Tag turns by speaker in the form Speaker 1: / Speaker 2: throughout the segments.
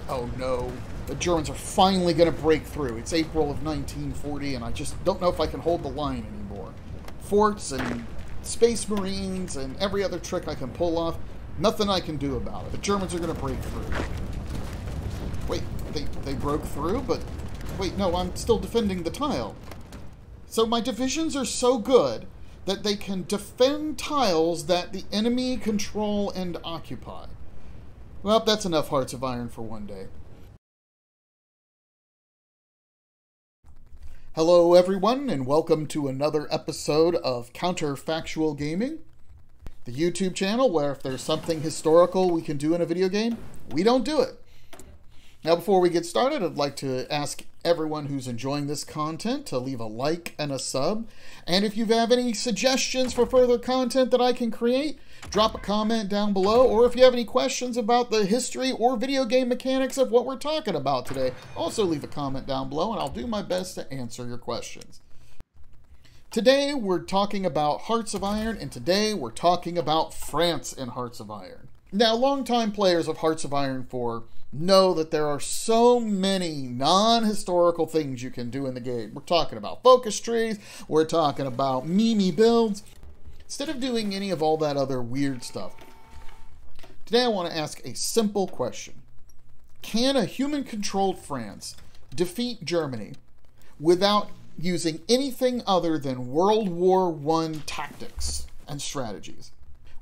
Speaker 1: Oh no, the Germans are finally going to break through. It's April of 1940, and I just don't know if I can hold the line anymore. Forts and Space Marines and every other trick I can pull off, nothing I can do about it. The Germans are going to break through. Wait, they broke through? But wait, no, I'm still defending the tile. So my divisions are so good that they can defend tiles that the enemy control and occupy. Well, that's enough Hearts of Iron for one day. Hello everyone, and welcome to another episode of Counterfactual Gaming, the YouTube channel where if there's something historical we can do in a video game, we don't do it. Now before we get started, I'd like to ask everyone who's enjoying this content to leave a like and a sub. And if you have any suggestions for further content that I can create, drop a comment down below. Or if you have any questions about the history or video game mechanics of what we're talking about today, also leave a comment down below and I'll do my best to answer your questions. Today we're talking about Hearts of Iron, and today we're talking about France in Hearts of Iron. Now, longtime players of Hearts of Iron 4 know that there are so many non-historical things you can do in the game. We're talking about focus trees, we're talking about meme builds. Instead of doing any of all that other weird stuff, today I want to ask a simple question. Can a human-controlled France defeat Germany without using anything other than World War I tactics and strategies?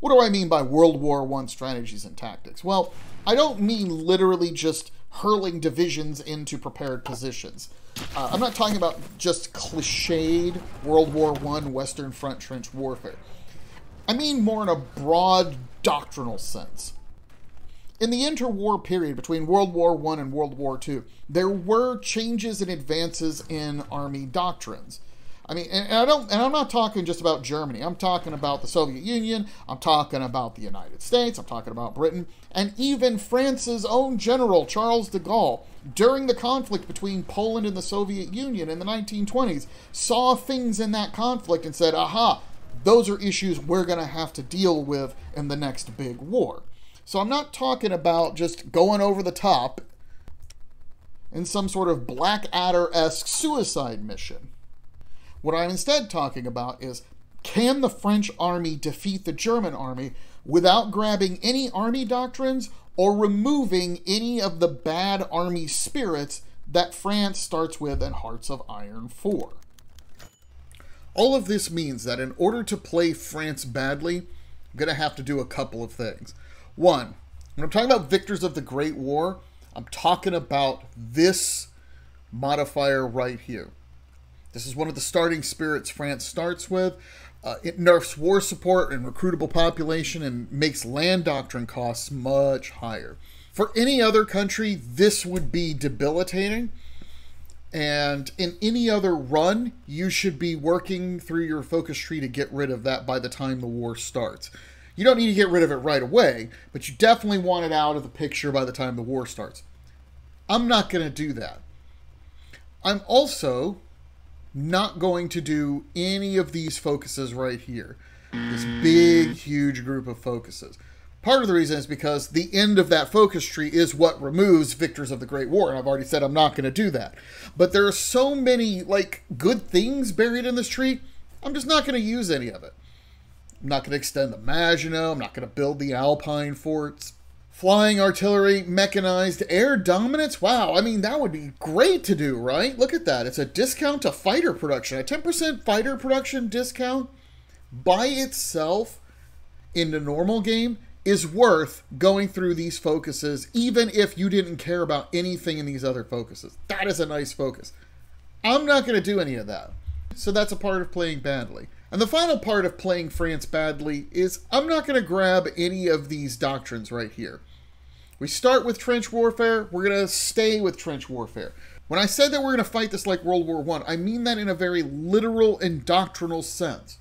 Speaker 1: What do I mean by World War I strategies and tactics? Well, I don't mean literally just hurling divisions into prepared positions. I'm not talking about just cliched World War I Western Front trench warfare. I mean more in a broad doctrinal sense. In the interwar period between World War I and World War II, there were changes and advances in army doctrines. I mean, and I'm not talking just about Germany. I'm talking about the Soviet Union. I'm talking about the United States. I'm talking about Britain. And even France's own general, Charles de Gaulle, during the conflict between Poland and the Soviet Union in the 1920s, saw things in that conflict and said, aha, those are issues we're going to have to deal with in the next big war. So I'm not talking about just going over the top in some sort of Blackadder-esque suicide mission. What I'm instead talking about is, can the French army defeat the German army without grabbing any army doctrines or removing any of the bad army spirits that France starts with in Hearts of Iron 4? All of this means that in order to play France badly, I'm going to have to do a couple of things. One, when I'm talking about victors of the Great War, I'm talking about this modifier right here. This is one of the starting spirits France starts with. It nerfs war support and recruitable population and makes land doctrine costs much higher. For any other country, this would be debilitating. And in any other run, you should be working through your focus tree to get rid of that by the time the war starts. You don't need to get rid of it right away, but you definitely want it out of the picture by the time the war starts. I'm not going to do that. I'm also not going to do any of these focuses right here. This big, huge group of focuses. Part of the reason is because the end of that focus tree is what removes victors of the Great War, and I've already said I'm not going to do that. But there are so many, good things buried in this tree, I'm just not going to use any of it. I'm not going to extend the Maginot, I'm not going to build the Alpine forts. Flying artillery, mechanized, air dominance. Wow, I mean, that would be great to do, right? Look at that. It's a discount to fighter production. A 10% fighter production discount by itself in the normal game is worth going through these focuses, even if you didn't care about anything in these other focuses. That is a nice focus. I'm not going to do any of that. So that's a part of playing badly. And the final part of playing France badly is I'm not going to grab any of these doctrines right here. We start with trench warfare, we're going to stay with trench warfare. When I said that we're going to fight this like World War I mean that in a very literal and doctrinal sense.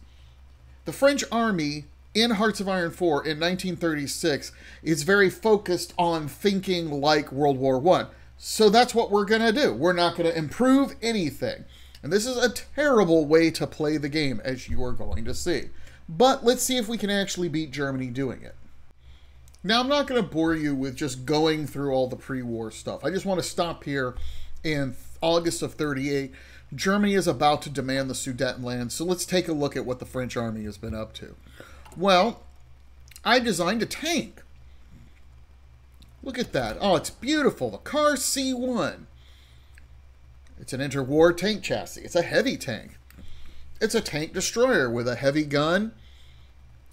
Speaker 1: The French army in Hearts of Iron 4 in 1936 is very focused on thinking like World War I. So that's what we're going to do. We're not going to improve anything. And this is a terrible way to play the game, as you are going to see. But let's see if we can actually beat Germany doing it. Now, I'm not going to bore you with just going through all the pre-war stuff. I just want to stop here in August of 38. Germany is about to demand the Sudetenland, so let's take a look at what the French army has been up to. Well, I designed a tank. Look at that. Oh, it's beautiful. The Car C1. It's an interwar tank chassis. It's a heavy tank. It's a tank destroyer with a heavy gun,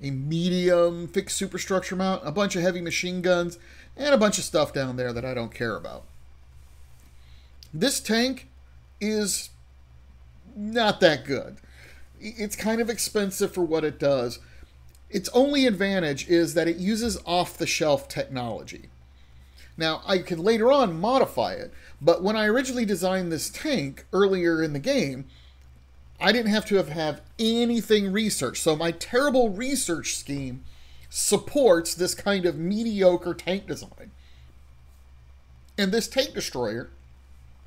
Speaker 1: a medium fixed superstructure mount, a bunch of heavy machine guns, and a bunch of stuff down there that I don't care about. This tank is not that good. It's kind of expensive for what it does. Its only advantage is that it uses off-the-shelf technology. Now, I can later on modify it, but when I originally designed this tank earlier in the game, I didn't have to have anything researched. So my terrible research scheme supports this kind of mediocre tank design. And this tank destroyer,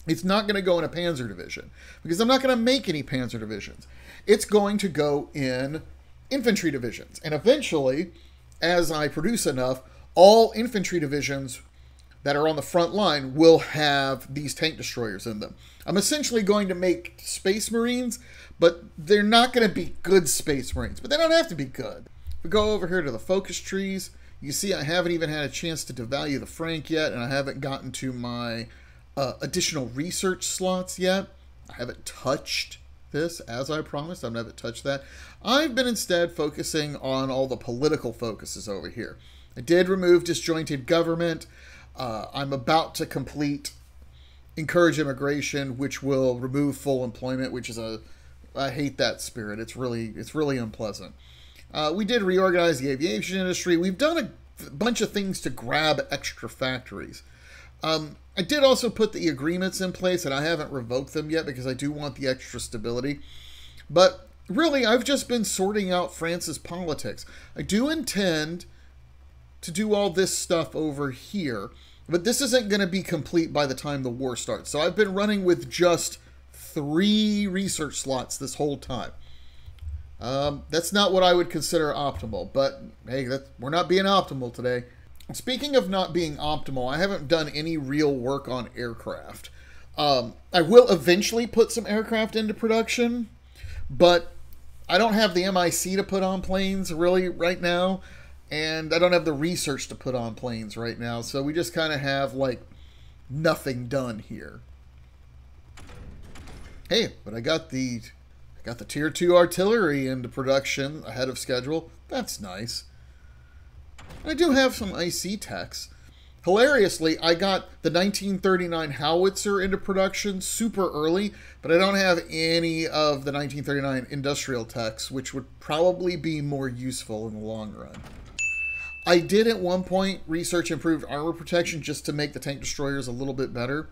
Speaker 1: it's not going to go in a Panzer division, because I'm not going to make any Panzer divisions. It's going to go in infantry divisions. And eventually, as I produce enough, all infantry divisions that are on the front line will have these tank destroyers in them. I'm essentially going to make Space Marines, but they're not going to be good Space Marines. But they don't have to be good. If we go over here to the focus trees, you see I haven't even had a chance to devalue the franc yet, and I haven't gotten to my additional research slots yet. I haven't touched this, as I promised. I haven't touched that. I've been instead focusing on all the political focuses over here. I did remove disjointed government. I'm about to complete encourage immigration, which will remove full employment, which is I hate that spirit. It's really unpleasant. We did reorganize the aviation industry. We've done a bunch of things to grab extra factories. I did also put the agreements in place, and I haven't revoked them yet because I do want the extra stability. But really, I've just been sorting out France's politics. I do intend to do all this stuff over here, but this isn't going to be complete by the time the war starts. So I've been running with just 3 research slots this whole time. That's not what I would consider optimal, but hey, we're not being optimal today. Speaking of not being optimal, I haven't done any real work on aircraft. I will eventually put some aircraft into production, but I don't have the MIC to put on planes really right now, and I don't have the research to put on planes right now, so we just kind of have like nothing done here. Hey, but I got the Tier 2 artillery into production ahead of schedule. That's nice. I do have some IC techs. Hilariously, I got the 1939 howitzer into production super early, but I don't have any of the 1939 industrial techs, which would probably be more useful in the long run. I did at one point research improved armor protection just to make the tank destroyers a little bit better.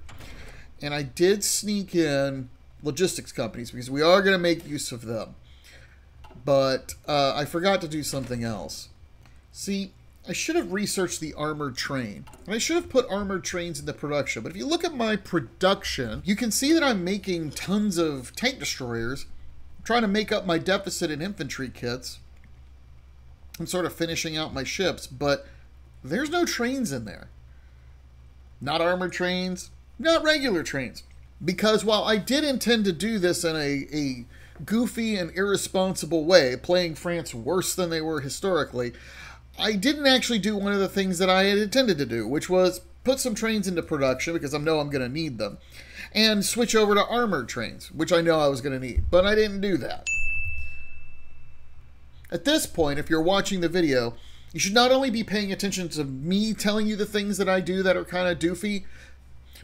Speaker 1: And I did sneak in logistics companies because we are going to make use of them. But I forgot to do something else. See, I should have researched the armored train. And I should have put armored trains into production. But if you look at my production, you can see that I'm making tons of tank destroyers. I'm trying to make up my deficit in infantry kits. I'm sort of finishing out my ships, but there's no trains in there. Not armored trains, not regular trains. Because while I did intend to do this in a goofy and irresponsible way, playing France worse than they were historically, I didn't actually do one of the things that I had intended to do, which was put some trains into production, because I know I'm going to need them, and switch over to armored trains, which I know I was going to need, but I didn't do that. At this point, if you're watching the video, you should not only be paying attention to me telling you the things that I do that are kind of doofy,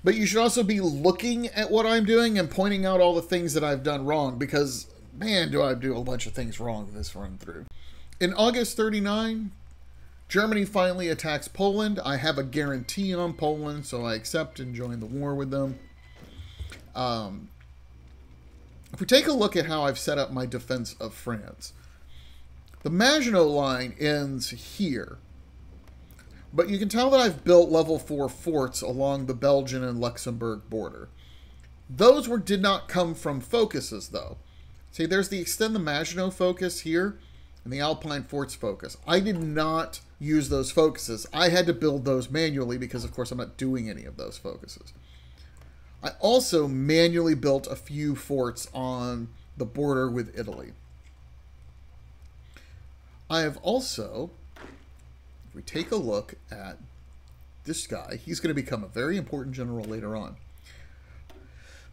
Speaker 1: but you should also be looking at what I'm doing and pointing out all the things that I've done wrong, because, man, do I do a bunch of things wrong this run through. In August 39, Germany finally attacks Poland. I have a guarantee on Poland, so I accept and join the war with them. If we take a look at how I've set up my defense of France, the Maginot Line ends here. But you can tell that I've built level 4 forts along the Belgian and Luxembourg border. Those did not come from focuses, though. See, there's the Extend the Maginot focus here, and the Alpine Forts focus. I did not use those focuses. I had to build those manually because, of course, I'm not doing any of those focuses. I also manually built a few forts on the border with Italy. I have also, if we take a look at this guy, he's going to become a very important general later on.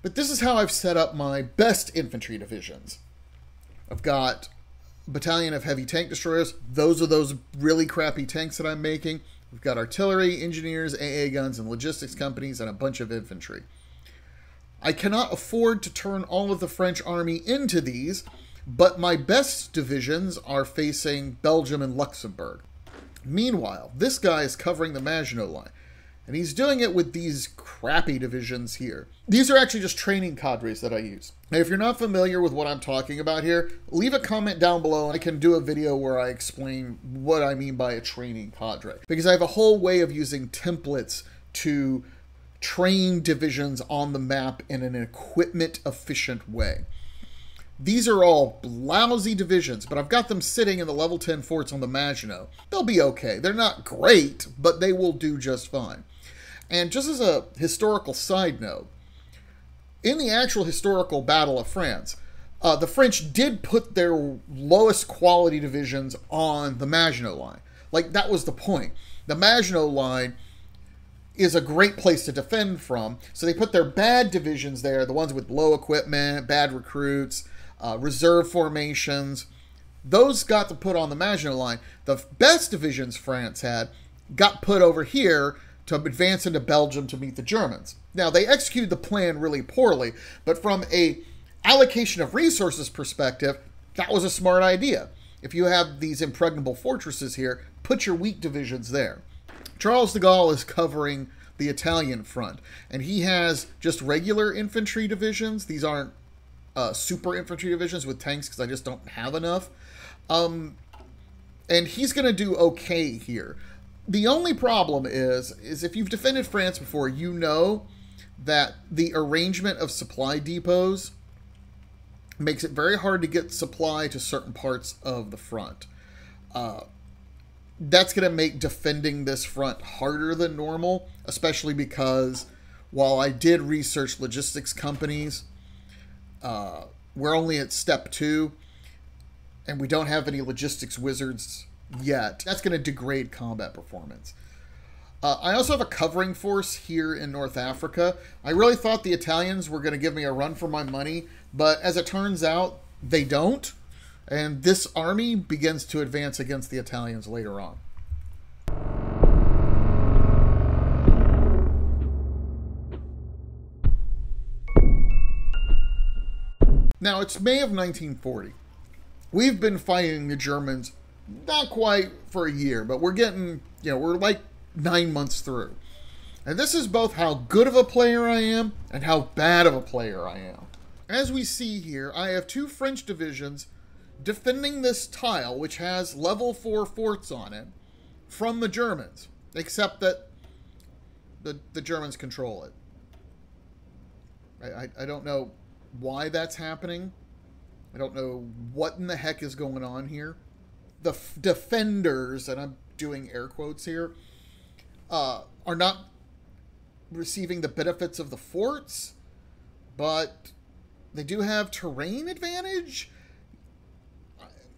Speaker 1: But this is how I've set up my best infantry divisions. I've got a battalion of heavy tank destroyers. Those are those really crappy tanks that I'm making. We've got artillery, engineers, AA guns, and logistics companies, and a bunch of infantry. I cannot afford to turn all of the French army into these, but my best divisions are facing Belgium and Luxembourg. Meanwhile, this guy is covering the Maginot Line, and he's doing it with these crappy divisions here. These are actually just training cadres that I use. Now, if you're not familiar with what I'm talking about here, leave a comment down below and I can do a video where I explain what I mean by a training cadre. Because I have a whole way of using templates to train divisions on the map in an equipment-efficient way. These are all lousy divisions, but I've got them sitting in the level 10 forts on the Maginot. They'll be okay. They're not great, but they will do just fine. And just as a historical side note, in the actual historical Battle of France, the French did put their lowest quality divisions on the Maginot Line. Like, that was the point. The Maginot Line is a great place to defend from, so they put their bad divisions there, the ones with low equipment, bad recruits, reserve formations. Those got to put on the Maginot Line. The best divisions France had got put over here to advance into Belgium to meet the Germans. Now, they executed the plan really poorly, but from a allocation of resources perspective, that was a smart idea. If you have these impregnable fortresses here, put your weak divisions there. Charles de Gaulle is covering the Italian front, and he has just regular infantry divisions. These aren't super infantry divisions with tanks because I just don't have enough. And he's going to do okay here. The only problem is if you've defended France before, you know that the arrangement of supply depots makes it very hard to get supply to certain parts of the front. That's going to make defending this front harder than normal, especially because while I did research logistics companies, we're only at step 2, and we don't have any logistics wizards yet. That's going to degrade combat performance. I also have a covering force here in North Africa. I really thought the Italians were going to give me a run for my money, but as it turns out, they don't. And this army begins to advance against the Italians later on. Now, it's May of 1940. We've been fighting the Germans not quite for a year, but we're getting, we're like 9 months through. And this is both how good of a player I am and how bad of a player I am. As we see here, I have 2 French divisions defending this tile, which has level 4 forts on it, from the Germans, except that the Germans control it. I don't know why that's happening. I don't know what in the heck is going on here. The defenders, and I'm doing air quotes here, are not receiving the benefits of the forts, but they do have terrain advantage,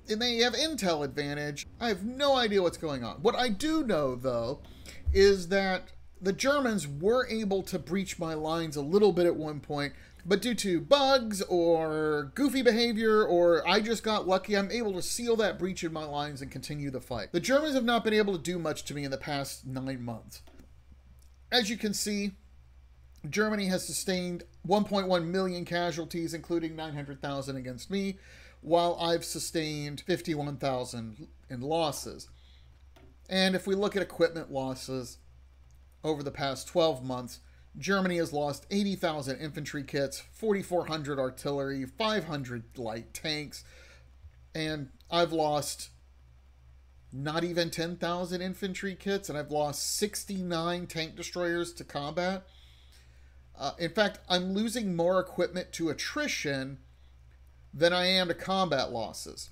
Speaker 1: and they have intel advantage. I have no idea what's going on. What I do know, though, is that the Germans were able to breach my lines a little bit at one point, but due to bugs or goofy behavior, or I just got lucky, I'm able to seal that breach in my lines and continue the fight. The Germans have not been able to do much to me in the past 9 months. As you can see, Germany has sustained 1.1 million casualties, including 900,000 against me, while I've sustained 51,000 in losses. And if we look at equipment losses over the past 12 months, Germany has lost 80,000 infantry kits, 4,400 artillery, 500 light tanks, and I've lost not even 10,000 infantry kits, and I've lost 69 tank destroyers to combat. In fact, I'm losing more equipment to attrition than I am to combat losses.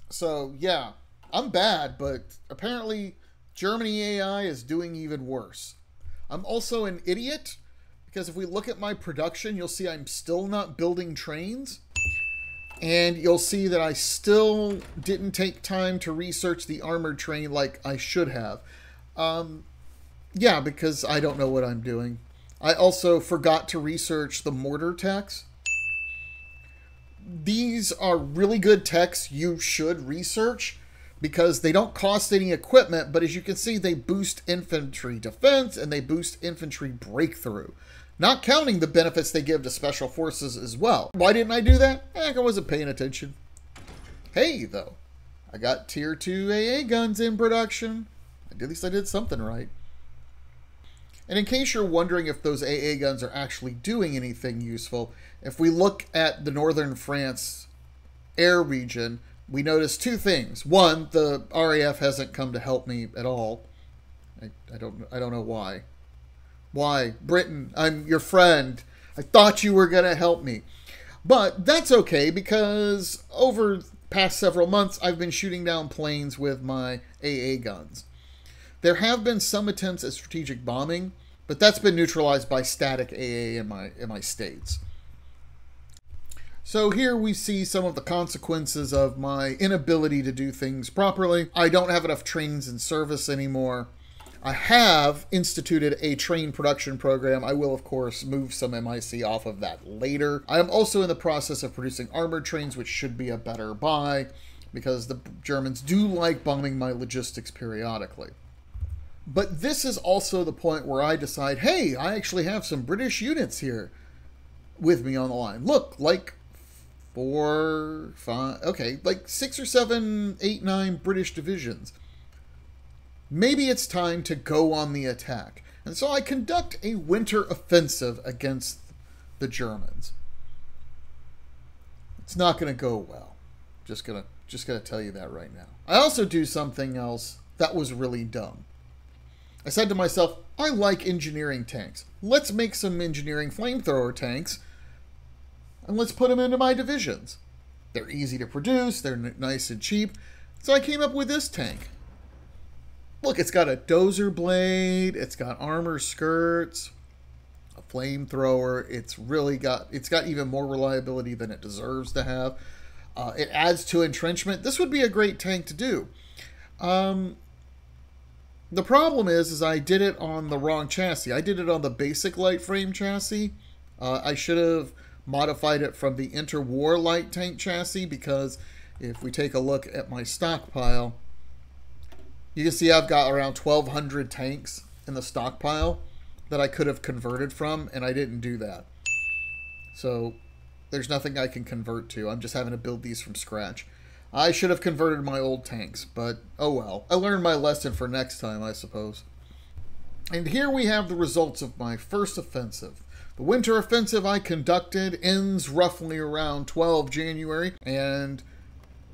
Speaker 1: So, yeah, I'm bad, but apparently Germany AI is doing even worse. I'm also an idiot, because if we look at my production, you'll see I'm still not building trains. And you'll see that I still didn't take time to research the armored train like I should have. Yeah, because I don't know what I'm doing. I also forgot to research the mortar techs. These are really good techs you should research because they don't cost any equipment, but as you can see, they boost infantry defense and they boost infantry breakthrough. Not counting the benefits they give to special forces as well. Why didn't I do that? I wasn't paying attention. Hey, though, I got tier 2 AA guns in production. At least I did something right. And in case you're wondering if those AA guns are actually doing anything useful, if we look at the northern France air region, we notice two things. One, the RAF hasn't come to help me at all. I don't know why. Why? Britain, I'm your friend. I thought you were going to help me. But that's okay because over the past several months, I've been shooting down planes with my AA guns. There have been some attempts at strategic bombing, but that's been neutralized by static AA in my states. So here we see some of the consequences of my inability to do things properly. I don't have enough trains in service anymore. I have instituted a train production program. I will, of course, move some MIC off of that later. I am also in the process of producing armored trains, which should be a better buy because the Germans do like bombing my logistics periodically. But this is also the point where I decide, hey, I actually have some British units here with me on the line. Look, like 4, 5, okay, like 6 or 7, 8, 9 British divisions. Maybe it's time to go on the attack. And so I conduct a winter offensive against the Germans. It's not going to go well. Just gonna tell you that right now. I also do something else that was really dumb. I said to myself, I like engineering tanks. Let's make some engineering flamethrower tanks and let's put them into my divisions. They're easy to produce, they're nice and cheap. So I came up with this tank. Look, it's got a dozer blade, it's got armor skirts, a flamethrower. It's got even more reliability than it deserves to have. It adds to entrenchment. This would be a great tank to do. The problem is I did it on the wrong chassis. I did it on the basic light frame chassis. I should have modified it from the interwar light tank chassis because if we take a look at my stockpile, you can see I've got around 1,200 tanks in the stockpile that I could have converted from, and I didn't do that. So there's nothing I can convert to. I'm just having to build these from scratch. I should have converted my old tanks, but oh well. I learned my lesson for next time, I suppose. And here we have the results of my first offensive. The winter offensive I conducted ends roughly around 12 January, and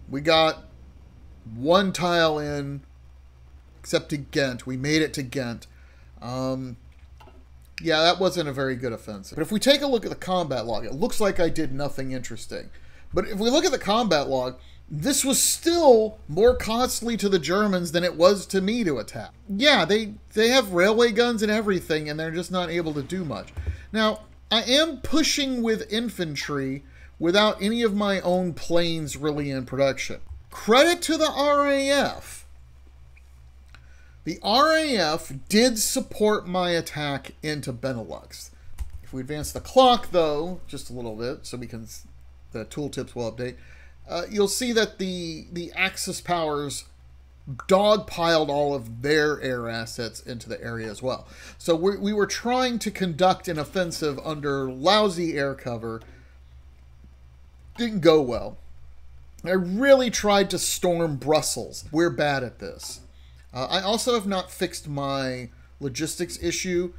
Speaker 1: we got one tile in, except to Ghent. We made it to Ghent. Yeah, that wasn't a very good offensive. But if we take a look at the combat log, it looks like I did nothing interesting. But if we look at the combat log, this was still more costly to the Germans than it was to me to attack. Yeah, they have railway guns and everything, and they're just not able to do much. Now, I am pushing with infantry without any of my own planes really in production. Credit to the RAF. The RAF did support my attack into Benelux. If we advance the clock, though, just a little bit, so the tooltips will update, you'll see that the Axis powers dogpiled all of their air assets into the area as well. So we were trying to conduct an offensive under lousy air cover. Didn't go well. I really tried to storm Brussels. We're bad at this. I also have not fixed my logistics issue.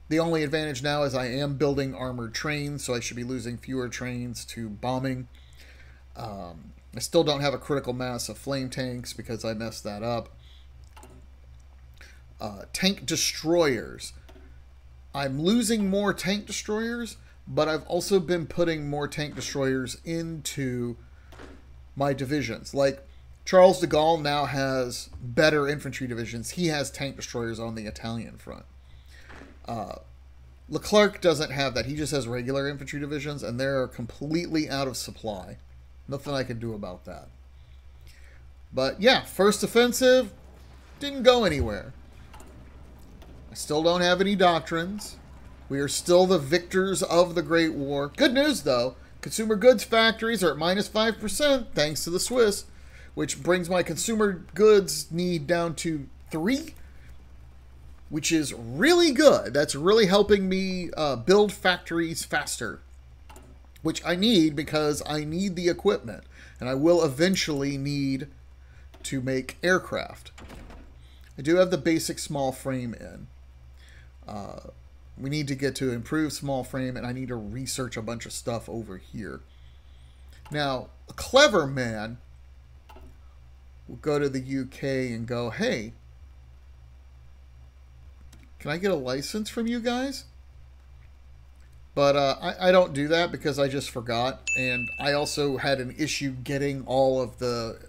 Speaker 1: The only advantage now is I am building armored trains, so I should be losing fewer trains to bombing. I still don't have a critical mass of flame tanks because I messed that up. Tank destroyers. I'm losing more tank destroyers, but I've also been putting more tank destroyers into my divisions. Like, Charles de Gaulle now has better infantry divisions. He has tank destroyers on the Italian front. Leclerc doesn't have that. He just has regular infantry divisions, and they're completely out of supply. Nothing I can do about that. But yeah, first offensive didn't go anywhere. I still don't have any doctrines. We are still the victors of the Great War. Good news, though. Consumer goods factories are at minus 5%, thanks to the Swiss, which brings my consumer goods need down to 3, which is really good. That's really helping me build factories faster, which I need because I need the equipment, and I will eventually need to make aircraft. I do have the basic small frame in. We need to get to improve small frame, and I need to research a bunch of stuff over here. Now, a clever man will go to the UK and go, hey, can I get a license from you guys? But I don't do that because I just forgot, and I also had an issue getting all of the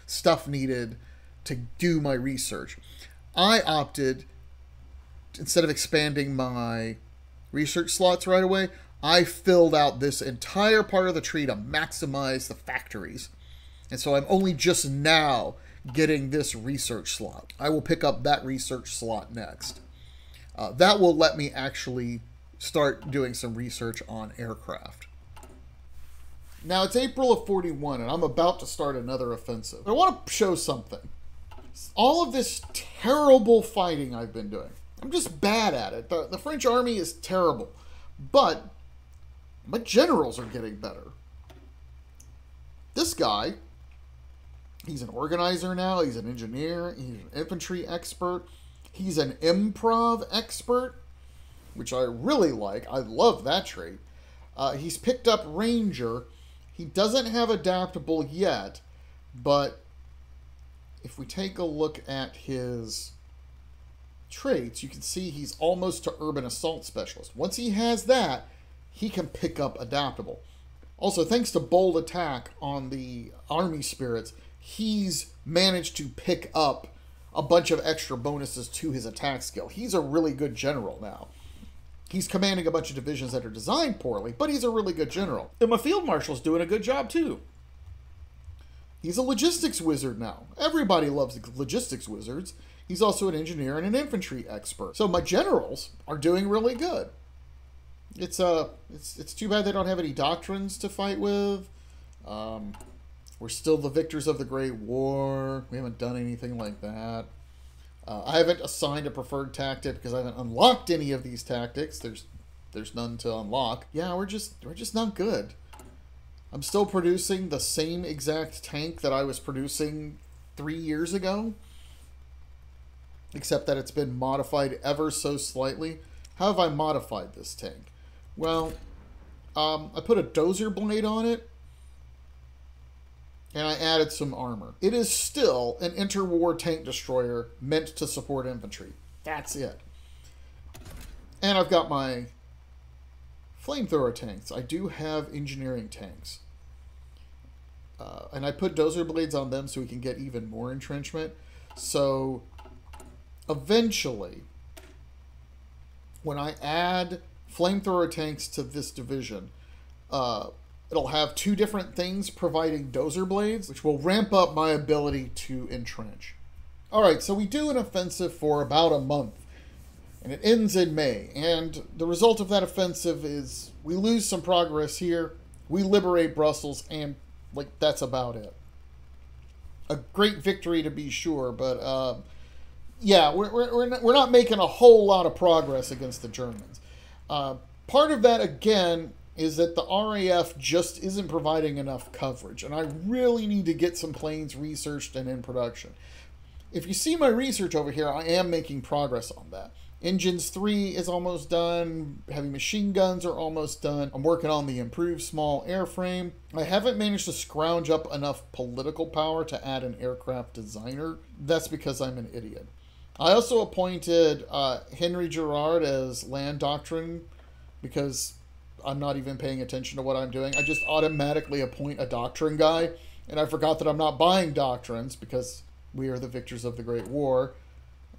Speaker 1: stuff needed to do my research. I opted, instead of expanding my research slots right away, I filled out this entire part of the tree to maximize the factories. And so I'm only just now getting this research slot. I will pick up that research slot next. That will let me actually start doing some research on aircraft. Now it's April of 41 and I'm about to start another offensive. I want to show something. All of this terrible fighting I've been doing, I'm just bad at it. The French army is terrible, but my generals are getting better. This guy, he's an organizer now, he's an engineer, he's an infantry expert, he's an improv expert, which I really like. I love that trait. He's picked up Ranger. He doesn't have adaptable yet, but if we take a look at his traits, you can see he's almost to urban assault specialist. Once he has that, he can pick up adaptable. Also, thanks to bold attack on the army spirits, he's managed to pick up a bunch of extra bonuses to his attack skill. He's a really good general now. He's commanding a bunch of divisions that are designed poorly, but he's a really good general. And my field marshal's doing a good job too. He's a logistics wizard now. Everybody loves logistics wizards. He's also an engineer and an infantry expert. So my generals are doing really good. It's too bad they don't have any doctrines to fight with. We're still the victors of the Great War. We haven't done anything like that. I haven't assigned a preferred tactic because I haven't unlocked any of these tactics. There's none to unlock. Yeah, we're just not good. I'm still producing the same exact tank that I was producing 3 years ago, except that it's been modified ever so slightly. How have I modified this tank? Well, I put a dozer blade on it, and I added some armor. It is still an interwar tank destroyer meant to support infantry. That's it. And I've got my flamethrower tanks. I do have engineering tanks. And I put dozer blades on them so we can get even more entrenchment. So eventually, when I add flamethrower tanks to this division, it'll have 2 different things providing dozer blades, which will ramp up my ability to entrench. Alright, so we do an offensive for about a month, and it ends in May. And the result of that offensive is we lose some progress here, we liberate Brussels, and that's about it. A great victory to be sure, but yeah, we're not making a whole lot of progress against the Germans. Part of that, again, is that the RAF just isn't providing enough coverage, and I really need to get some planes researched and in production. If you see my research over here, I am making progress on that. Engines 3 is almost done. Heavy machine guns are almost done. I'm working on the improved small airframe. I haven't managed to scrounge up enough political power to add an aircraft designer. That's because I'm an idiot. I also appointed Henry Girard as land doctrine because I'm not even paying attention to what I'm doing. I just automatically appoint a doctrine guy And I forgot that I'm not buying doctrines because we are the victors of the Great War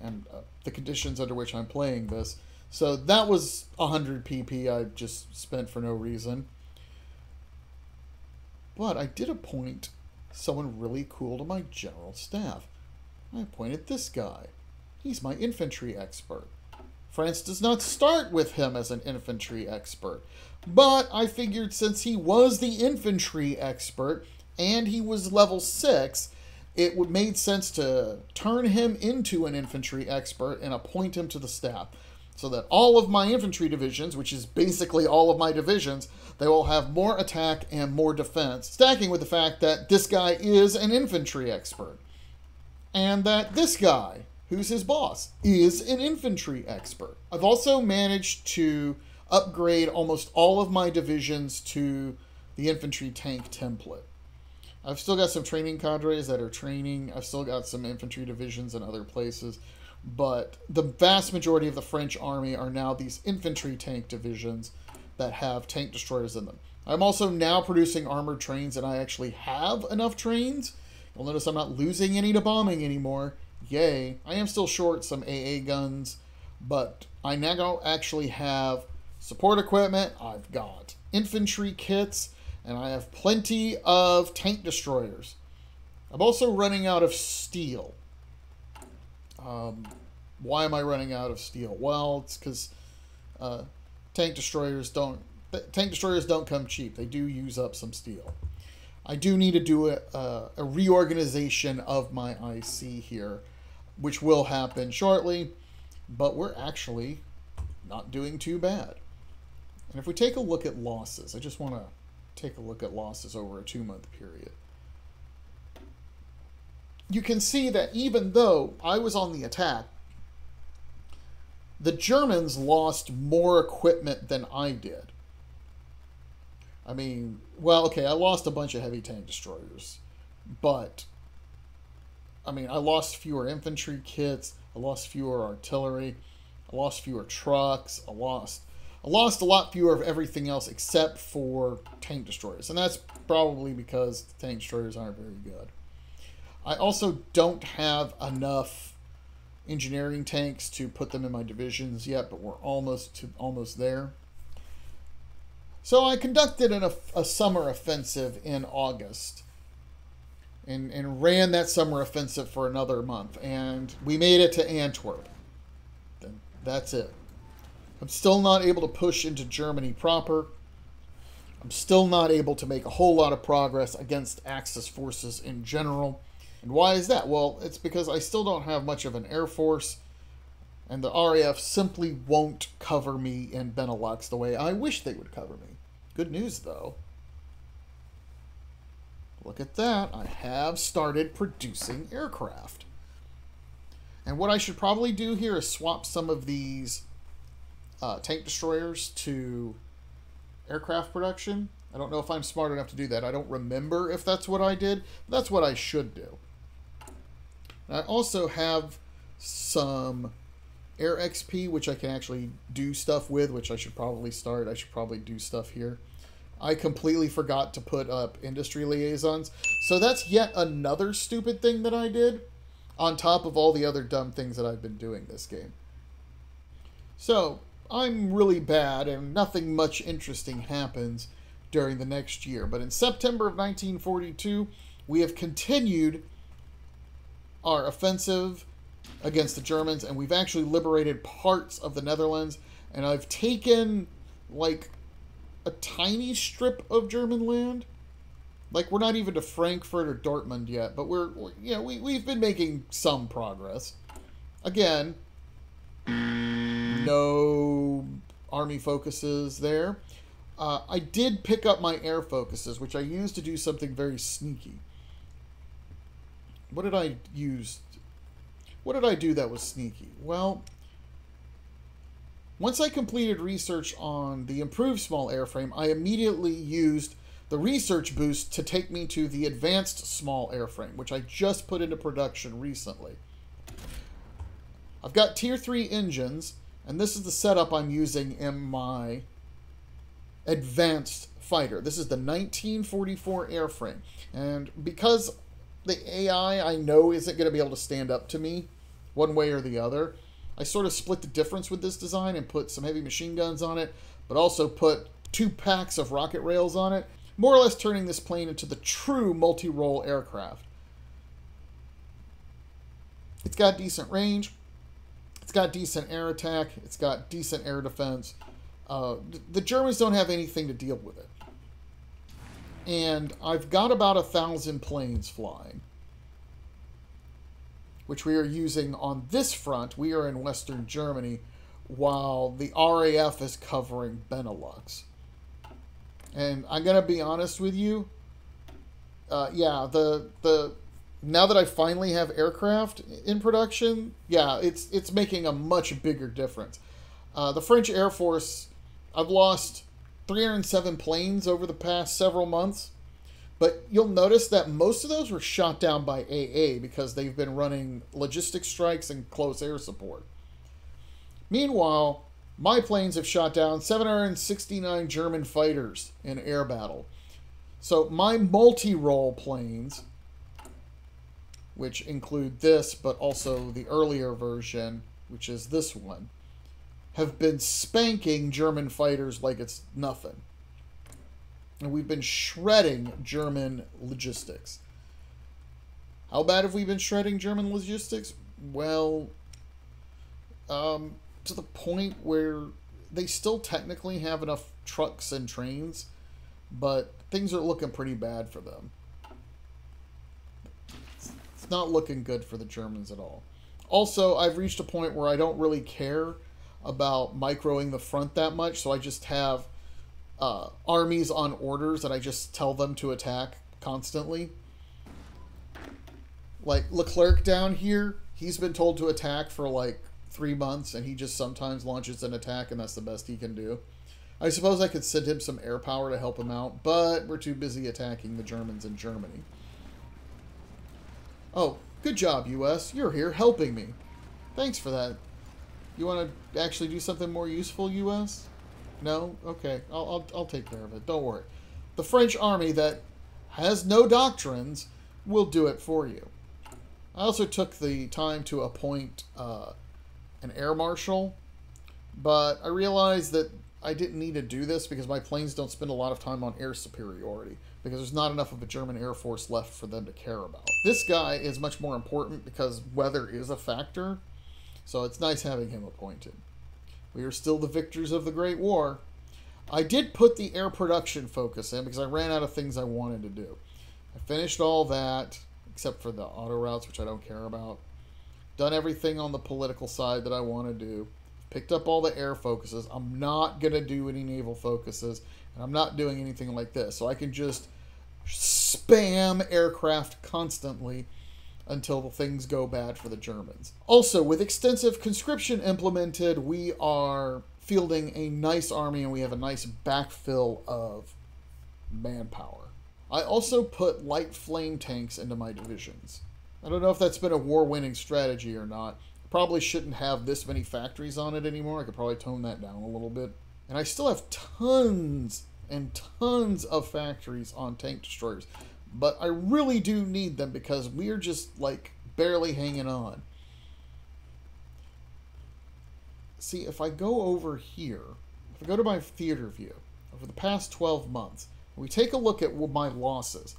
Speaker 1: and the conditions under which I'm playing this. So that was 100 PP I just spent for no reason. But I did appoint someone really cool to my general staff. I appointed this guy. He's my infantry expert. France does not start with him as an infantry expert. But I figured since he was the infantry expert and he was level 6, it would made sense to turn him into an infantry expert and appoint him to the staff. So that all of my infantry divisions, which is basically all of my divisions, they will have more attack and more defense, stacking with the fact that this guy is an infantry expert. And that this guy, who's his boss, is an infantry expert. I've also managed to upgrade almost all of my divisions to the infantry tank template. I've still got some training cadres that are training. I've still got some infantry divisions in other places. But the vast majority of the French army are now these infantry tank divisions that have tank destroyers in them. I'm also now producing armored trains, and I actually have enough trains. You'll notice I'm not losing any to bombing anymore. Yay. I am still short some AA guns, but I now actually have support equipment. I've got infantry kits, and I have plenty of tank destroyers. I'm also running out of steel. Why am I running out of steel? Well, it's because tank destroyers don't come cheap. They do use up some steel. I do need to do a reorganization of my IC here, which will happen shortly, but we're actually not doing too bad. And if we take a look at losses, I just want to take a look at losses over a 2-month period. You can see that even though I was on the attack, the Germans lost more equipment than I did. I mean, well, okay, I lost a bunch of heavy tank destroyers, but, I mean, I lost fewer infantry kits, I lost fewer artillery, I lost fewer trucks, I lost a lot fewer of everything else except for tank destroyers, and that's probably because the tank destroyers aren't very good. I also don't have enough engineering tanks to put them in my divisions yet, but we're almost there. So I conducted a summer offensive in August and ran that summer offensive for another month, and we made it to Antwerp. That's it. I'm still not able to push into Germany proper. I'm still not able to make a whole lot of progress against Axis forces in general. And why is that? Well, it's because I still don't have much of an air force, and the RAF simply won't cover me in Benelux the way I wish they would cover me. Good news, though. Look at that. I have started producing aircraft. And what I should probably do here is swap some of these tank destroyers to aircraft production. I don't know if I'm smart enough to do that. I don't remember if that's what I did. But that's what I should do. I also have some air XP, which I can actually do stuff with, which I should probably start. I should probably do stuff here. I completely forgot to put up industry liaisons. So that's yet another stupid thing that I did, on top of all the other dumb things that I've been doing this game. So, I'm really bad, and nothing much interesting happens during the next year. But in September of 1942, we have continued our offensive against the Germans, and we've actually liberated parts of the Netherlands, and I've taken, like, a tiny strip of German land. Like, we're not even to Frankfurt or Dortmund yet, but we've been making some progress. Again, no army focuses there. I did pick up my air focuses, which I used to do something very sneaky. What did I use? What did I do that was sneaky? Well, once I completed research on the improved small airframe, I immediately used the research boost to take me to the advanced small airframe, which I just put into production recently. I've got tier 3 engines, and this is the setup I'm using in my advanced fighter. This is the 1944 airframe. And because the AI I know isn't going to be able to stand up to me one way or the other, I sort of split the difference with this design and put some heavy machine guns on it, but also put 2 packs of rocket rails on it, more or less turning this plane into the true multi-role aircraft. It's got decent range. It's got decent air attack. It's got decent air defense. The Germans don't have anything to deal with it. And I've got about 1,000 planes flying, which we are using on this front. We are in Western Germany, while the RAF is covering Benelux. And I'm going to be honest with you. Yeah, now that I finally have aircraft in production, yeah, it's making a much bigger difference. The French Air Force, I've lost 307 planes over the past several months, but you'll notice that most of those were shot down by AA because they've been running logistic strikes and close air support. Meanwhile, my planes have shot down 769 German fighters in air battle. So my multi-role planes, which include this, but also the earlier version, which is this one, have been spanking German fighters like it's nothing. And we've been shredding German logistics. How bad have we been shredding German logistics? Well, to the point where they still technically have enough trucks and trains, but things are looking pretty bad for them. It's not looking good for the Germans at all. Also, I've reached a point where I don't really care about microing the front that much, so I just have armies on orders and I just tell them to attack constantly. Like Leclerc down here, he's been told to attack for like 3 months, and he just sometimes launches an attack, and that's the best he can do. I suppose I could send him some air power to help him out, but we're too busy attacking the Germans in Germany. Oh, good job, US. You're here helping me. Thanks for that. You want to actually do something more useful, US? No? Okay, I'll take care of it. Don't worry. The French army that has no doctrines will do it for you. I also took the time to appoint an air marshal, but I realized that I didn't need to do this because my planes don't spend a lot of time on air superiority, because there's not enough of a German Air Force left for them to care about. This guy is much more important because weather is a factor, so it's nice having him appointed. We are still the victors of the Great War. I did put the air production focus in because I ran out of things I wanted to do. I finished all that, except for the auto routes, which I don't care about. Done everything on the political side that I want to do. Picked up all the air focuses. I'm not going to do any naval focuses, and I'm not doing anything like this. So I can just spam aircraft constantly until the things go bad for the Germans. Also, with extensive conscription implemented, we are fielding a nice army, and we have a nice backfill of manpower. I also put light flame tanks into my divisions. I don't know if that's been a war-winning strategy or not. Probably shouldn't have this many factories on it anymore. I could probably tone that down a little bit. And I still have tons and tons of factories on tank destroyers. But I really do need them because we're just, like, barely hanging on. See, if I go over here, if I go to my theater view, over the past 12 months, we take a look at my losses.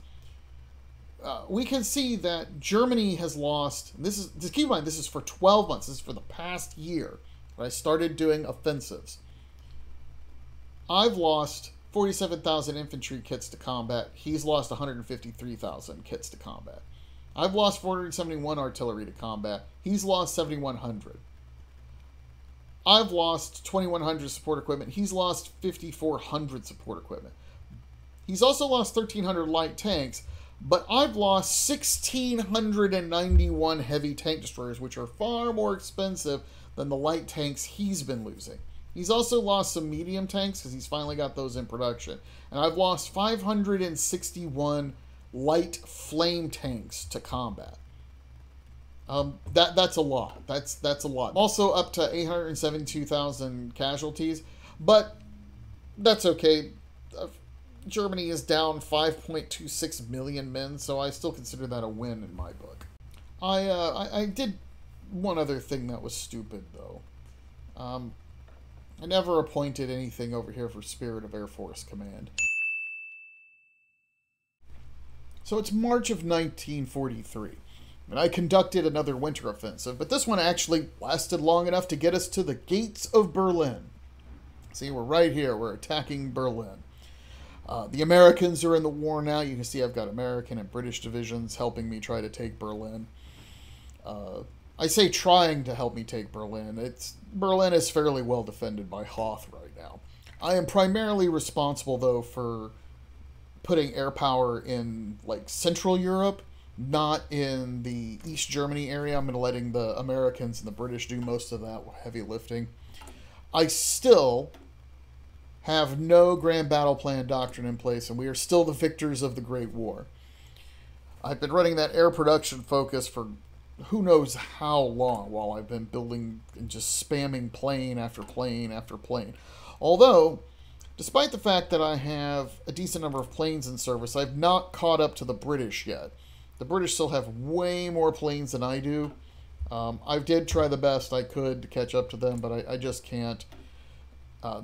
Speaker 1: We can see that Germany has lost, and this is, just keep in mind, this is for 12 months. This is for the past year when I started doing offensives. I've lost 47,000 infantry kits to combat. He's lost 153,000 kits to combat. I've lost 471 artillery to combat. He's lost 7,100. I've lost 2,100 support equipment. He's lost 5,400 support equipment. He's also lost 1,300 light tanks, but I've lost 1,691 heavy tank destroyers, which are far more expensive than the light tanks he's been losing. He's also lost some medium tanks because he's finally got those in production. And I've lost 561 light flame tanks to combat. That's a lot. That's a lot. Also up to 872,000 casualties, but that's okay. Germany is down 5.26 million men, so I still consider that a win in my book. I did one other thing that was stupid, though. I never appointed anything over here for Spirit of Air Force Command. So it's March of 1943, and I conducted another winter offensive, but this one actually lasted long enough to get us to the gates of Berlin. See, we're right here. We're attacking Berlin. The Americans are in the war now. You can see I've got American and British divisions helping me try to take Berlin. I say trying to help me take Berlin. Berlin is fairly well defended by Hoth right now. I am primarily responsible, though, for putting air power in, like, Central Europe, not in the East Germany area. I'm going to letting the Americans and the British do most of that heavy lifting. I still have no grand battle plan doctrine in place, and we are still the victors of the Great War. I've been running that air production focus for who knows how long while I've been building and just spamming plane after plane after plane. Although, despite the fact that I have a decent number of planes in service, I've not caught up to the British yet. The British still have way more planes than I do. I did try the best I could to catch up to them, but I just can't.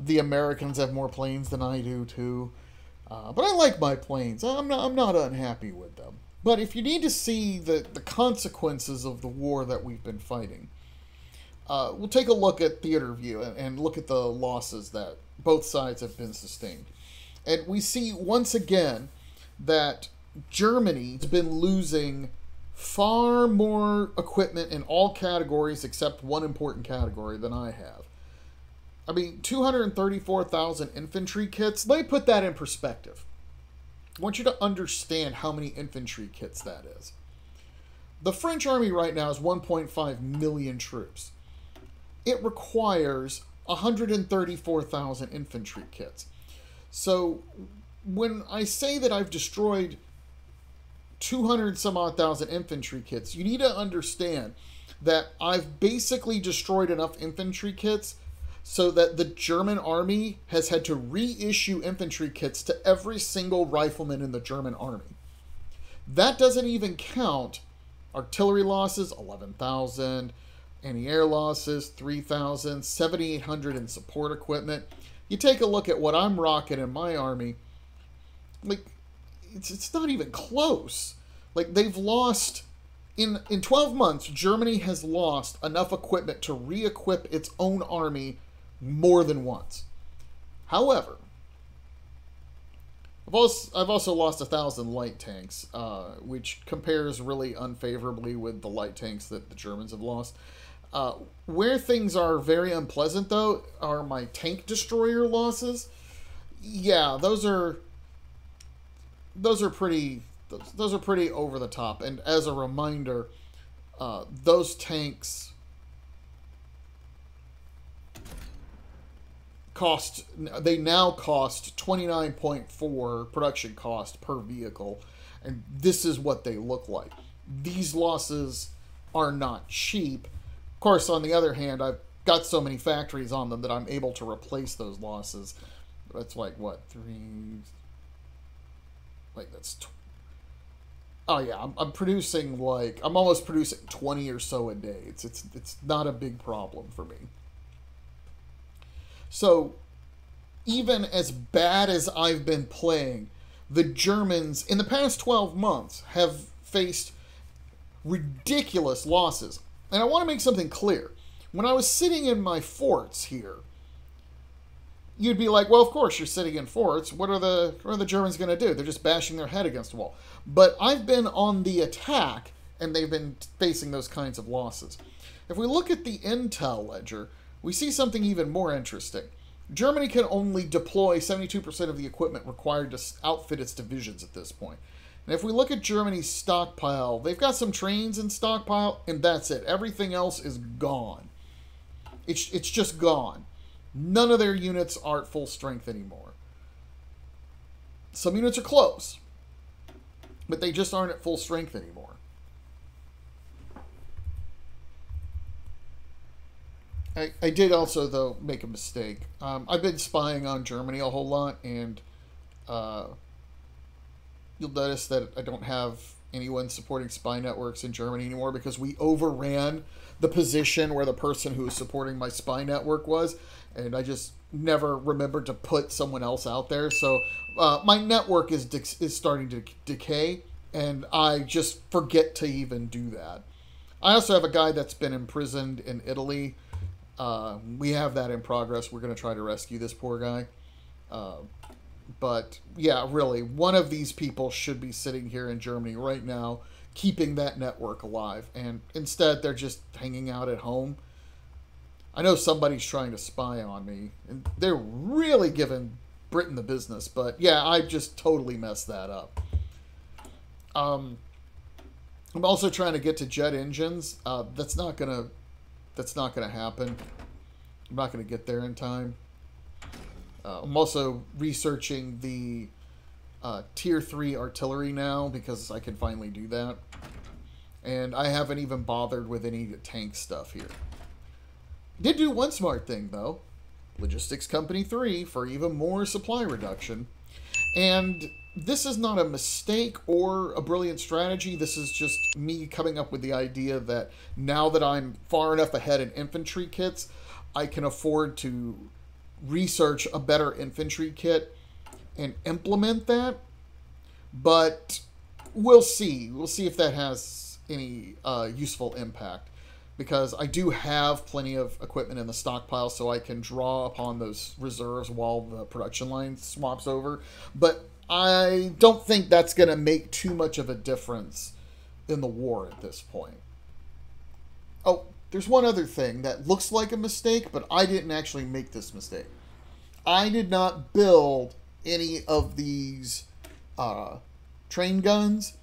Speaker 1: The Americans have more planes than I do, too. But I like my planes. I'm not unhappy with them. But if you need to see the consequences of the war that we've been fighting, we'll take a look at Theater View and look at the losses that both sides have been sustained. And we see once again that Germany has been losing far more equipment in all categories except one important category than I have. I mean, 234,000 infantry kits. Let me put that in perspective. I want you to understand how many infantry kits that is. The French army right now is 1.5 million troops. It requires 134,000 infantry kits. So when I say that I've destroyed 200 some odd thousand infantry kits, you need to understand that I've basically destroyed enough infantry kits so that the German army has had to reissue infantry kits to every single rifleman in the German army. That doesn't even count artillery losses, 11,000, anti-air losses, 3,000, 7,800 in support equipment. You take a look at what I'm rocking in my army, like, it's not even close. Like, they've lost, in 12 months, Germany has lost enough equipment to re-equip its own army more than once. However, I've also lost 1,000 light tanks, which compares really unfavorably with the light tanks that the Germans have lost. Where things are very unpleasant, though, are my tank destroyer losses. Yeah, those are pretty over the top. And as a reminder, those tanks now cost 29.4 production cost per vehicle, and this is what they look like. These losses are not cheap. Of course, on the other hand, I've got so many factories on them that I'm able to replace those losses. That's like, what, oh yeah, I'm producing, like, I'm almost producing 20 or so a day. It's not a big problem for me. So, even as bad as I've been playing, the Germans, in the past 12 months, have faced ridiculous losses. And I want to make something clear. When I was sitting in my forts here, you'd be like, well, of course, you're sitting in forts. What are the Germans going to do? They're just bashing their head against the wall. But I've been on the attack, and they've been facing those kinds of losses. If we look at the intel ledger, we see something even more interesting. Germany can only deploy 72% of the equipment required to outfit its divisions at this point. And if we look at Germany's stockpile, they've got some trains in stockpile, and that's it. Everything else is gone. It's just gone. None of their units are at full strength anymore. Some units are close, but they just aren't at full strength anymore. I did also, though, make a mistake. I've been spying on Germany a whole lot, and you'll notice that I don't have anyone supporting spy networks in Germany anymore because we overran the position where the person who was supporting my spy network was, and I just never remembered to put someone else out there. So my network is starting to decay, and I just forget to even do that. I also have a guy that's been imprisoned in Italy. We have that in progress. We're going to try to rescue this poor guy. But yeah, really, one of these people should be sitting here in Germany right now, keeping that network alive. And instead, they're just hanging out at home. I know somebody's trying to spy on me, and they're really giving Britain the business. But yeah, I just totally messed that up. I'm also trying to get to jet engines. That's not gonna happen. I'm not gonna get there in time. I'm also researching the Tier 3 artillery now because I can finally do that. And I haven't even bothered with any tank stuff here. Did do one smart thing, though. Logistics Company 3 for even more supply reduction. And this is not a mistake or a brilliant strategy. This is just me coming up with the idea that now that I'm far enough ahead in infantry kits, I can afford to research a better infantry kit and implement that. But we'll see. We'll see if that has any useful impact. Because I do have plenty of equipment in the stockpile, so I can draw upon those reserves while the production line swaps over. But I don't think that's going to make too much of a difference in the war at this point. Oh, there's one other thing that looks like a mistake, but I didn't actually make this mistake. I did not build any of these train guns.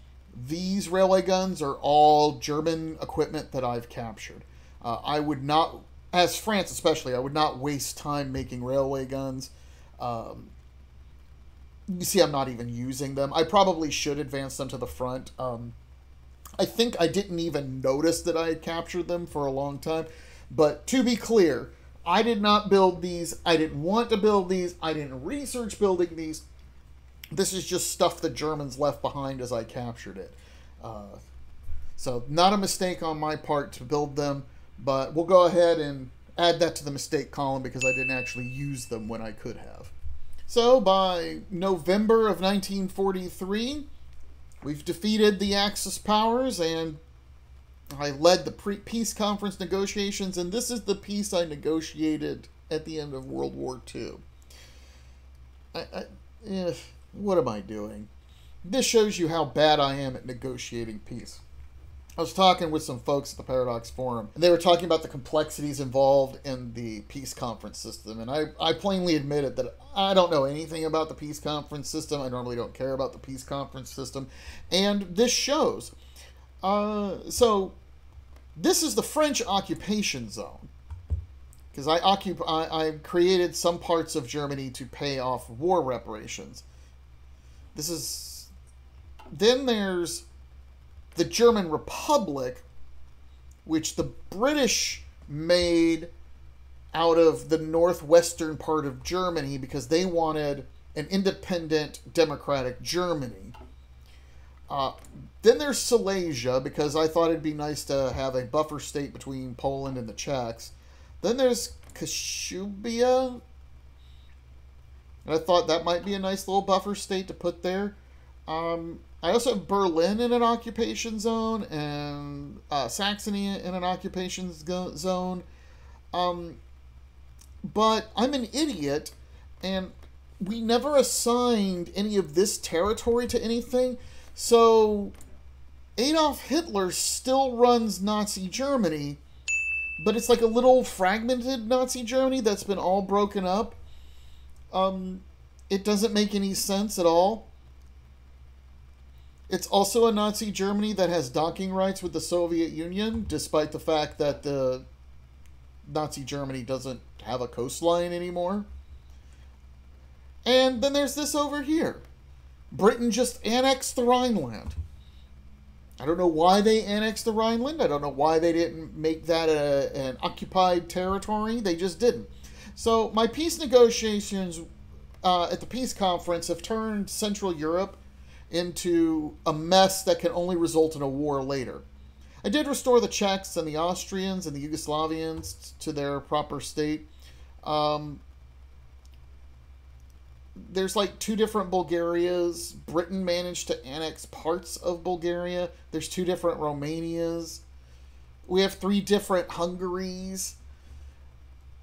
Speaker 1: These railway guns are all German equipment that I've captured. I would not, as France especially, I would not waste time making railway guns. You see, I'm not even using them. I probably should advance them to the front. I think I didn't even notice that I had captured them for a long time. But to be clear, I did not build these. I didn't want to build these. I didn't research building these. This is just stuff the Germans left behind as I captured it. So not a mistake on my part to build them, but we'll go ahead and add that to the mistake column because I didn't actually use them when I could have. So by November of 1943, we've defeated the Axis powers, and I led the peace conference negotiations, and this is the peace I negotiated at the end of World War II. What am I doing? This shows you how bad I am at negotiating peace. I was talking with some folks at the Paradox Forum, and they were talking about the complexities involved in the peace conference system. And I plainly admitted that I don't know anything about the peace conference system. I normally don't care about the peace conference system. And this shows. So this is the French occupation zone. Because I created some parts of Germany to pay off war reparations. This is... Then there's the German Republic, which the British made out of the northwestern part of Germany because they wanted an independent democratic Germany. Then there's Silesia, because I thought it'd be nice to have a buffer state between Poland and the Czechs. Then there's Kashubia, and I thought that might be a nice little buffer state to put there. I also have Berlin in an occupation zone, and Saxony in an occupation zone. But I'm an idiot, and we never assigned any of this territory to anything. So Adolf Hitler still runs Nazi Germany, but it's like a little fragmented Nazi Germany that's been all broken up. It doesn't make any sense at all. It's also a Nazi Germany that has docking rights with the Soviet Union, despite the fact that the Nazi Germany doesn't have a coastline anymore. And then there's this over here. Britain just annexed the Rhineland. I don't know why they annexed the Rhineland. I don't know why they didn't make that an occupied territory. They just didn't. So my peace negotiations at the peace conference have turned Central Europe into a mess that can only result in a war later. I did restore the Czechs and the Austrians and the Yugoslavians to their proper state. There's like 2 different Bulgarias. Britain managed to annex parts of Bulgaria. There's 2 different Romanias. We have 3 different Hungaries.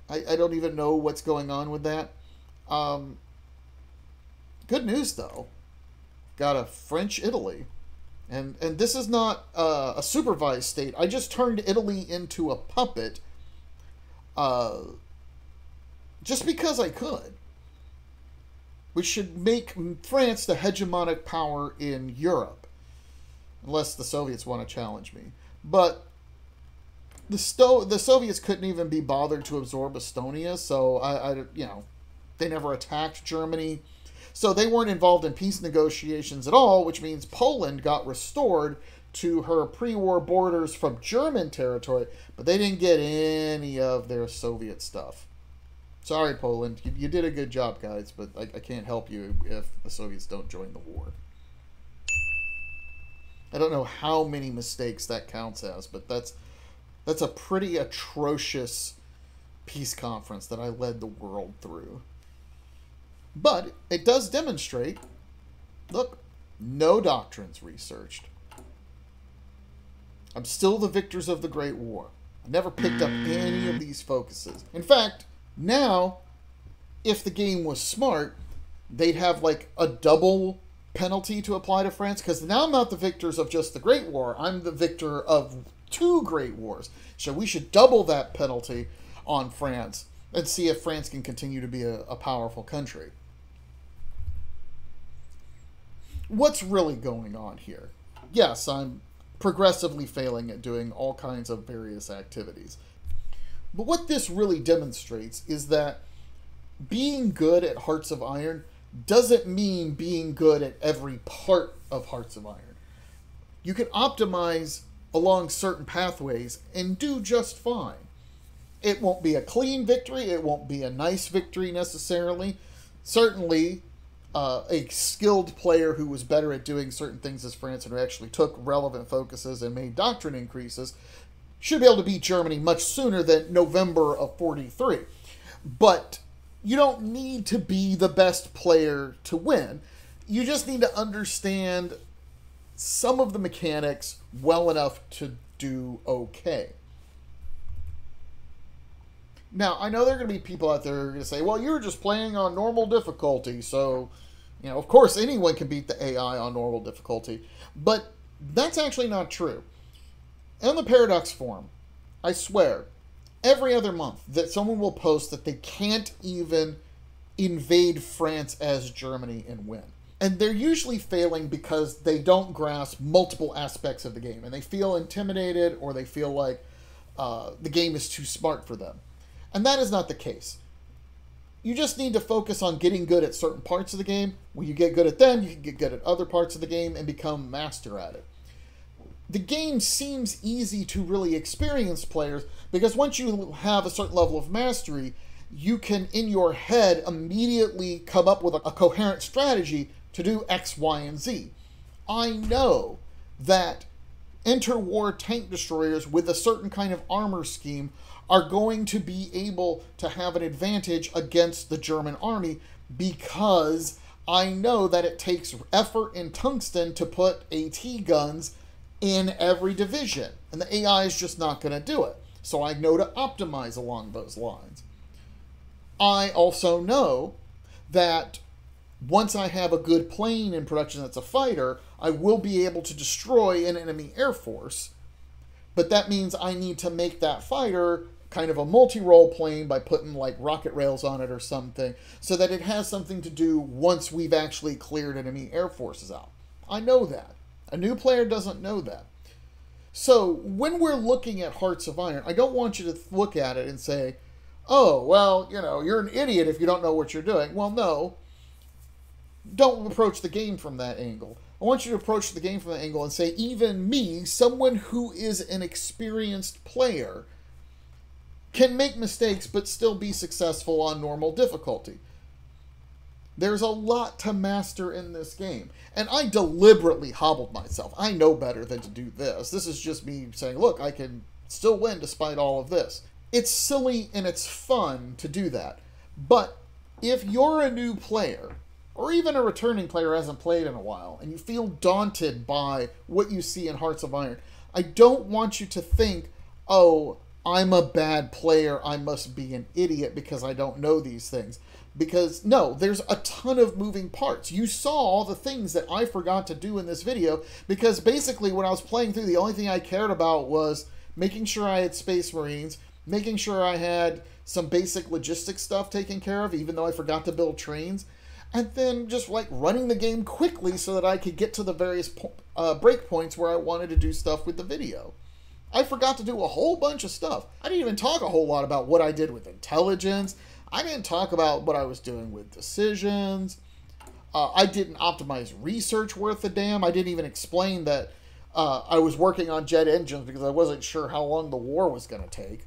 Speaker 1: I don't even know what's going on with that. Good news, though. Got a French Italy. And this is not a supervised state. I just turned Italy into a puppet just because I could. Which should make France the hegemonic power in Europe. Unless the Soviets want to challenge me. But the Soviets couldn't even be bothered to absorb Estonia, so they never attacked Germany. So they weren't involved in peace negotiations at all, which means Poland got restored to her pre-war borders from German territory, but they didn't get any of their Soviet stuff. Sorry, Poland. You did a good job, guys, but I can't help you if the Soviets don't join the war. I don't know how many mistakes that counts as, but that's a pretty atrocious peace conference that I led the world through. But it does demonstrate, look, no doctrines researched. I'm still the victors of the Great War. I never picked up any of these focuses. In fact, now, if the game was smart, they'd have like a double penalty to apply to France, because now I'm not the victors of just the Great War. I'm the victor of 2 Great Wars. So we should double that penalty on France and see if France can continue to be a powerful country. What's really going on here? Yes, I'm progressively failing at doing all kinds of various activities. But what this really demonstrates is that being good at Hearts of Iron doesn't mean being good at every part of Hearts of Iron. You can optimize along certain pathways and do just fine. It won't be a clean victory. It won't be a nice victory necessarily. Certainly, a skilled player who was better at doing certain things as France and who actually took relevant focuses and made doctrine increases should be able to beat Germany much sooner than November of 43. But you don't need to be the best player to win. You just need to understand some of the mechanics well enough to do okay. Now, I know there are going to be people out there who are going to say, well, you were just playing on normal difficulty, so, of course anyone can beat the AI on normal difficulty. But that's actually not true. On the Paradox forum, I swear, every other month that someone will post that they can't even invade France as Germany and win. And they're usually failing because they don't grasp multiple aspects of the game. And they feel intimidated or they feel like the game is too smart for them. And that is not the case. You just need to focus on getting good at certain parts of the game. When you get good at them, you can get good at other parts of the game and become master at it. The game seems easy to really experienced players because once you have a certain level of mastery, you can, in your head, immediately come up with a coherent strategy to do X, Y, and Z. I know that interwar tank destroyers with a certain kind of armor scheme are going to be able to have an advantage against the German army because I know that it takes effort in tungsten to put AT guns in every division, and the AI is just not going to do it. So I know to optimize along those lines. I also know that once I have a good plane in production that's a fighter, I will be able to destroy an enemy air force, but that means I need to make that fighter kind of a multi-role plane by putting like rocket rails on it or something, so that it has something to do once we've actually cleared enemy air forces out. I know that. A new player doesn't know that. So when we're looking at Hearts of Iron, I don't want you to look at it and say, oh, well, you're an idiot if you don't know what you're doing. Well, no. Don't approach the game from that angle. I want you to approach the game from that angle and say, even me, someone who is an experienced player, can make mistakes but still be successful on normal difficulty. There's a lot to master in this game. And I deliberately hobbled myself. I know better than to do this. This is just me saying, look, I can still win despite all of this. It's silly and it's fun to do that. But if you're a new player, or even a returning player who hasn't played in a while, and you feel daunted by what you see in Hearts of Iron, I don't want you to think, oh, I'm a bad player, I must be an idiot because I don't know these things. Because, no, there's a ton of moving parts. You saw all the things that I forgot to do in this video, because basically when I was playing through, the only thing I cared about was making sure I had Space Marines, making sure I had some basic logistics stuff taken care of, even though I forgot to build trains, and then just like running the game quickly so that I could get to the various breakpoints where I wanted to do stuff with the video. I forgot to do a whole bunch of stuff. I didn't even talk a whole lot about what I did with intelligence. I didn't talk about what I was doing with decisions. I didn't optimize research worth a damn. I didn't even explain that I was working on jet engines because I wasn't sure how long the war was going to take.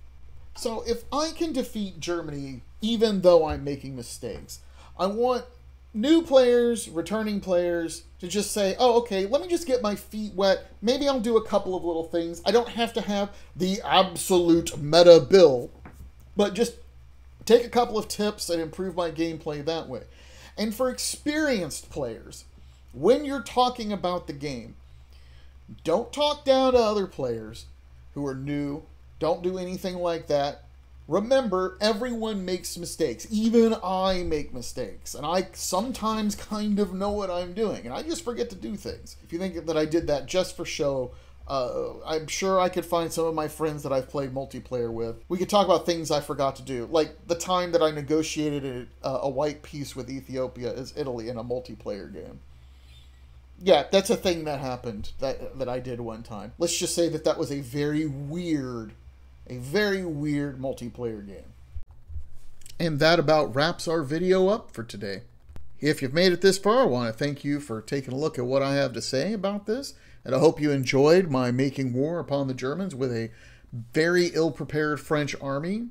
Speaker 1: So if I can defeat Germany, even though I'm making mistakes, I want new players, returning players, to just say, oh, okay, let me just get my feet wet. Maybe I'll do a couple of little things. I don't have to have the absolute meta build, but just take a couple of tips and improve my gameplay that way. And for experienced players, when you're talking about the game, don't talk down to other players who are new. Don't do anything like that. Remember, everyone makes mistakes. Even I make mistakes. And I sometimes kind of know what I'm doing. And I just forget to do things. If you think that I did that just for show, I'm sure I could find some of my friends that I've played multiplayer with. We could talk about things I forgot to do. Like the time that I negotiated a white peace with Ethiopia as Italy in a multiplayer game. Yeah, that's a thing that happened that I did one time. Let's just say that that was a very weird multiplayer game. And that about wraps our video up for today. If you've made it this far, I want to thank you for taking a look at what I have to say about this. And I hope you enjoyed my making war upon the Germans with a very ill-prepared French army.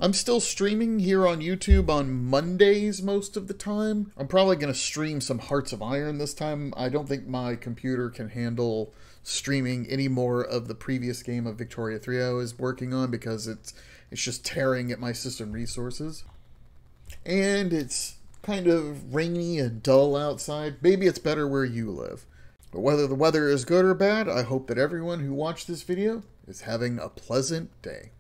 Speaker 1: I'm still streaming here on YouTube on Mondays most of the time. I'm probably going to stream some Hearts of Iron this time. I don't think my computer can handle streaming any more of the previous game of Victoria 3 I was working on because it's just tearing at my system resources. And it's kind of rainy and dull outside. Maybe it's better where you live. But whether the weather is good or bad, I hope that everyone who watched this video is having a pleasant day.